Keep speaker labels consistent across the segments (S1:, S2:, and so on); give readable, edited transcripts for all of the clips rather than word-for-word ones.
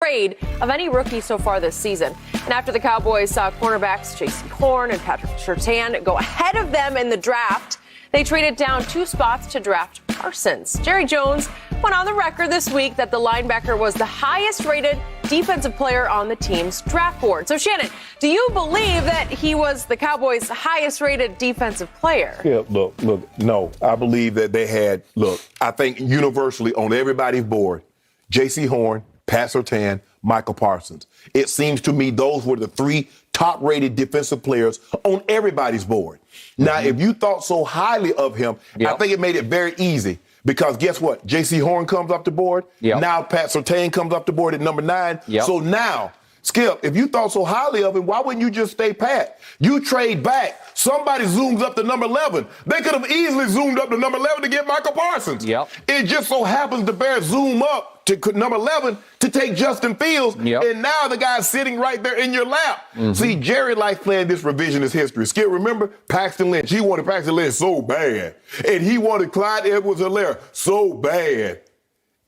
S1: trade of any rookie so far this season. And after the Cowboys saw cornerbacks J.C. Horn and Patrick Surtain go ahead of them in the draft, they traded down 2 spots to draft Parsons. Jerry Jones went on the record this week that the linebacker was the highest-rated defensive player on the team's draft board. So, Shannon, do you believe that he was the Cowboys' highest-rated defensive player?
S2: Yeah, look, no. I believe that they had, I think universally on everybody's board, J.C. Horn, Pat Surtain, Micah Parsons. It seems to me those were the 3 top-rated defensive players on everybody's board. Now, if you thought so highly of him, I think it made it very easy. Because guess what? J.C. Horn comes up the board. Now Pat Surtain comes up the board at number 9. So now, Skip, if you thought so highly of him, why wouldn't you just stay pat? You trade back. Somebody zooms up to number 11. They could have easily zoomed up to number 11 to get Micah Parsons. It just so happens the Bears zoom up to number 11 to take Justin Fields. And now the guy's sitting right there in your lap. See, Jerry likes playing this revisionist history. Skip, remember Paxton Lynch? He wanted Paxton Lynch so bad. And he wanted Clyde Edwards-Helaire so bad.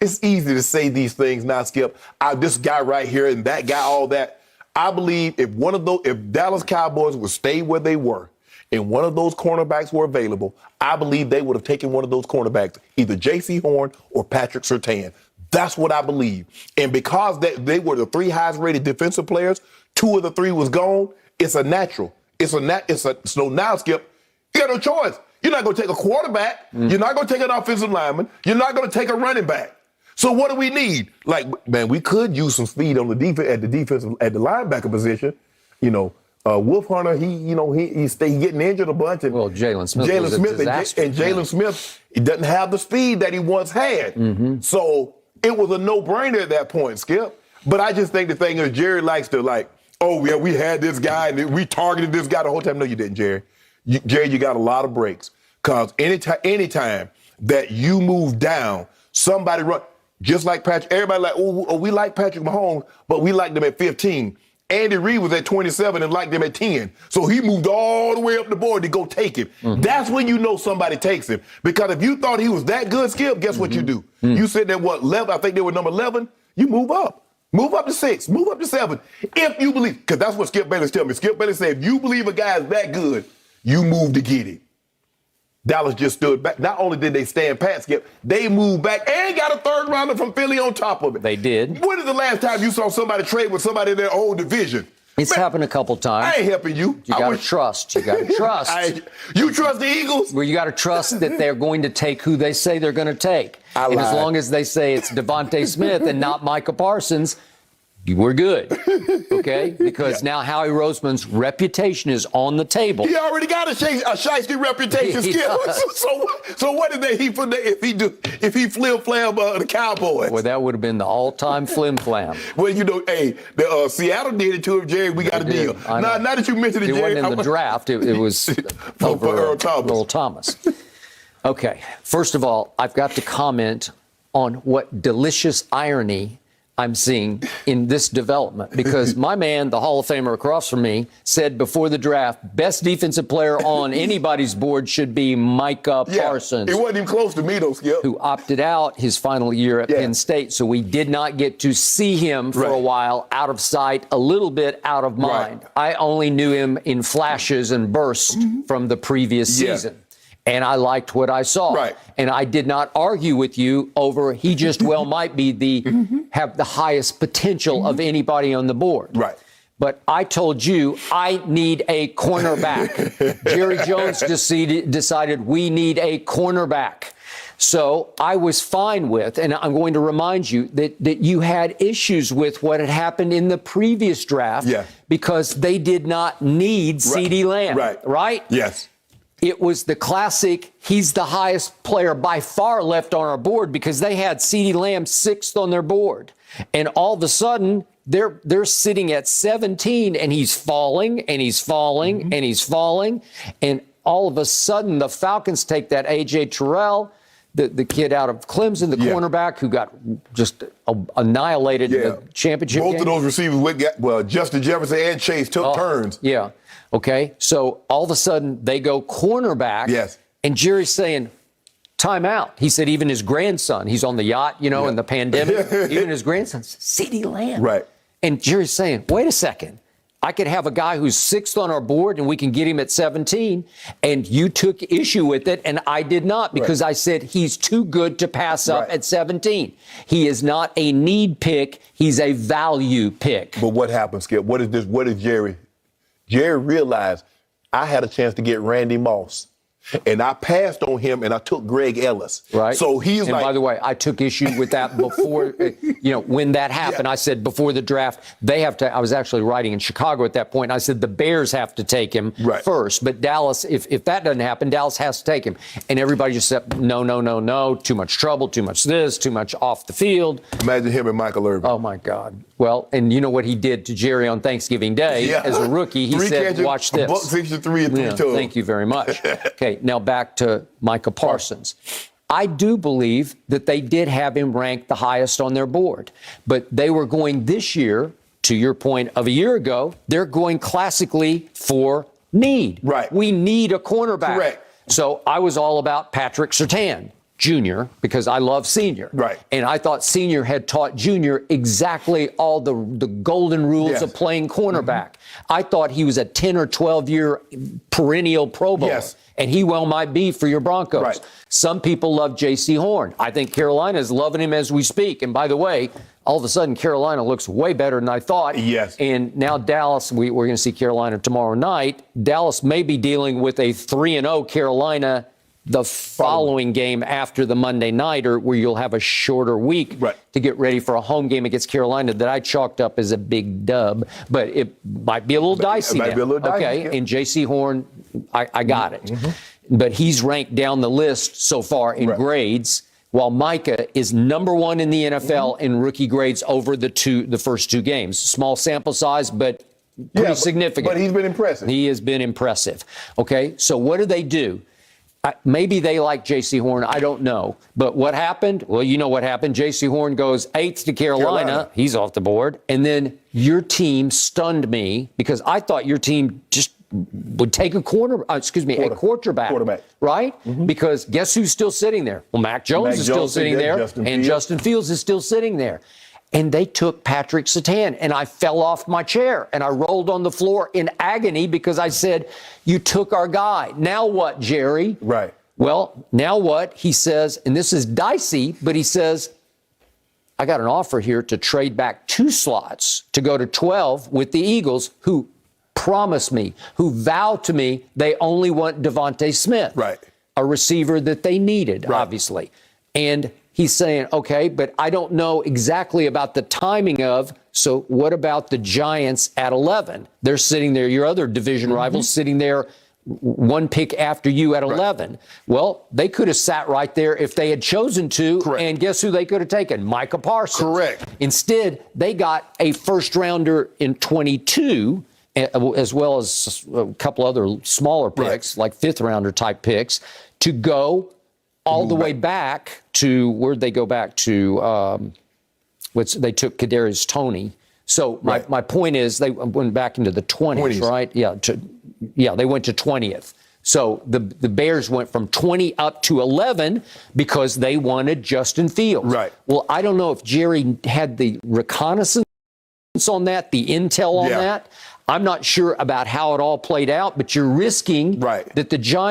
S2: It's easy to say these things now, Skip. This guy right here and that guy, all that. I believe if Dallas Cowboys would stay where they were and one of those cornerbacks were available, I believe they would have taken one of those cornerbacks, either J.C. Horn or Patrick Surtain. That's what I believe. And because they were the 3 highest-rated defensive players, 2 of the 3 was gone, it's a natural. So now, Skip, you got no choice. You're not going to take a quarterback. You're not going to take an offensive lineman. You're not going to take a running back. So what do we need? We could use some speed on the defense at the linebacker position. Wolf Hunter, he's getting injured a bunch. And
S3: Jalen Smith
S2: and Jalen Smith, he doesn't have the speed that he once had. So it was a no-brainer at that point, Skip. But I just think the thing is Jerry likes to we had this guy and we targeted this guy the whole time. No, you didn't, Jerry. You got a lot of breaks. Because anytime that you move down, somebody run. Just like Patrick, everybody we like Patrick Mahomes, but we liked him at 15. Andy Reid was at 27 and liked him at 10. So he moved all the way up the board to go take him. That's when you know somebody takes him. Because if you thought he was that good, Skip, guess what you do? You said that 11, I think they were number 11, you move up. Move up to 6, move up to 7. If you believe, because that's what Skip Bayless tells me. Skip Bayless said, if you believe a guy is that good, you move to get him. Dallas just stood back. Not only did they stand pat, Skip, they moved back and got a 3rd rounder from Philly on top of it.
S3: They did.
S2: When is the last time you saw somebody trade with somebody in their own division?
S3: It's happened a couple times.
S2: I ain't helping you.
S3: You got to trust. You got to trust.
S2: You trust the Eagles?
S3: Well, you got to trust that they're going to take who they say they're going to take. And as long as they say it's Devontae Smith and not Micah Parsons, we're good, okay? Because now Howie Roseman's reputation is on the table.
S2: He already got a shiesty reputation, Skip. So what did if he flim-flam the Cowboys?
S3: Well, that would have been the all-time flim-flam.
S2: Well, Seattle did it to him, Jerry. We got a deal. Now that you mentioned it, Jerry.
S3: It wasn't in the draft. It was over Earl Thomas. Okay, first of all, I've got to comment on what delicious irony I'm seeing in this development, because my man, the Hall of Famer across from me, said before the draft, best defensive player on anybody's board should be Micah Parsons.
S2: It wasn't even close to me, though, Skip.
S3: Who opted out his final year at Penn State, so we did not get to see him for a while, out of sight, a little bit out of mind. I only knew him in flashes and bursts from the previous season. And I liked what I saw. And I did not argue with you over he just might be have the highest potential of anybody on the board. But I told you I need a cornerback. Jerry Jones decided we need a cornerback. So I was fine with, and I'm going to remind you that you had issues with what had happened in the previous draft because they did not need CeeDee Lamb. Right?
S2: Yes.
S3: It was the classic, he's the highest player by far left on our board because they had CeeDee Lamb 6th on their board. And all of a sudden, they're sitting at 17 and he's falling and he's falling and he's falling. And all of a sudden, the Falcons take that A.J. Terrell, the kid out of Clemson, the cornerback who got just annihilated in the championship game.
S2: Both of those receivers, Justin Jefferson and Chase took turns.
S3: Okay, so all of a sudden they go cornerback. And Jerry's saying, time out. He said even his grandson, he's on the yacht, you know, in the pandemic, even his grandson, CeeDee Lamb.
S2: Right.
S3: And Jerry's saying, wait a second. I could have a guy who's 6th on our board and we can get him at 17. And you took issue with it and I did not because I said he's too good to pass up at 17. He is not a need pick. He's a value pick.
S2: But what happened, Skip? What is this? What is Jerry? Jerry realized I had a chance to get Randy Moss. And I passed on him, and I took Greg Ellis.
S3: Right.
S2: So he's
S3: and
S2: like.
S3: By the way, I took issue with that before, when that happened. I said before the draft, they have to. I was actually writing in Chicago at that point. And I said the Bears have to take him first. But Dallas, if that doesn't happen, Dallas has to take him. And everybody just said, no. Too much trouble, too much this, too much off the field.
S2: Imagine him and Michael Irvin.
S3: Oh, my God. Well, and you know what he did to Jerry on Thanksgiving Day as a rookie? He said, watch this.
S2: $163 and 3 touchdowns.
S3: Thank you very much. Okay, now back to Micah Parsons. I do believe that they did have him ranked the highest on their board, but they were going this year, to your point of a year ago, they're going classically for need.
S2: Right.
S3: We need a cornerback.
S2: Correct.
S3: So I was all about Patrick Surtain, Jr., because I love Senior.
S2: Right.
S3: And I thought Senior had taught Junior exactly all the golden rules of playing cornerback. I thought he was a 10 or 12-year perennial Pro Bowler. And he well might be for your Broncos.
S2: Right.
S3: Some people love J.C. Horn. I think Carolina is loving him as we speak. And by the way, all of a sudden, Carolina looks way better than I thought.
S2: Yes.
S3: And now Dallas, we're going to see Carolina tomorrow night. Dallas may be dealing with a 3-0 Carolina the following game after the Monday nighter, where you'll have a shorter week to get ready for a home game against Carolina that I chalked up as a big dub. But it might be a little dicey.
S2: It might be a little dicey.
S3: Okay, and J.C. Horn, I got it. But he's ranked down the list so far in grades, while Micah is number 1 in the NFL in rookie grades over the first 2 games. Small sample size, but pretty significant.
S2: But he's been impressive.
S3: He has been impressive. Okay, so what do? Maybe they like J.C. Horn. I don't know. But what happened? Well, you know what happened. J.C. Horn goes 8th to Carolina. He's off the board. And then your team stunned me because I thought your team just would take a quarterback. Right? Because guess who's still sitting there? Well, Mac Jones is still sitting there. Justin Fields is still sitting there. And they took Patrick Surtain, and I fell off my chair, and I rolled on the floor in agony because I said, you took our guy. Now what, Jerry?
S2: Right.
S3: Well, now what? He says, and this is dicey, but he says, I got an offer here to trade back 2 slots to go to 12 with the Eagles, who promised me, who vowed to me they only want Devontae Smith, a receiver that they needed, obviously. And he's saying, okay, but I don't know exactly about the timing of, so what about the Giants at 11? They're sitting there, your other division rivals, sitting there 1 pick after you at 11. Well, they could have sat right there if they had chosen to, and guess who they could have taken? Micah Parsons. Instead, they got a first-rounder in 22, as well as a couple other smaller picks, like fifth-rounder type picks, to go all the way back to, where'd they go back to? They took Kadarius Toney. So my point is they went back into the 20s, right? Yeah, they went to 20th. So the Bears went from 20 up to 11 because they wanted Justin Fields. Well, I don't know if Jerry had the reconnaissance on that, the intel on that. I'm not sure about how it all played out, but you're risking that the Giants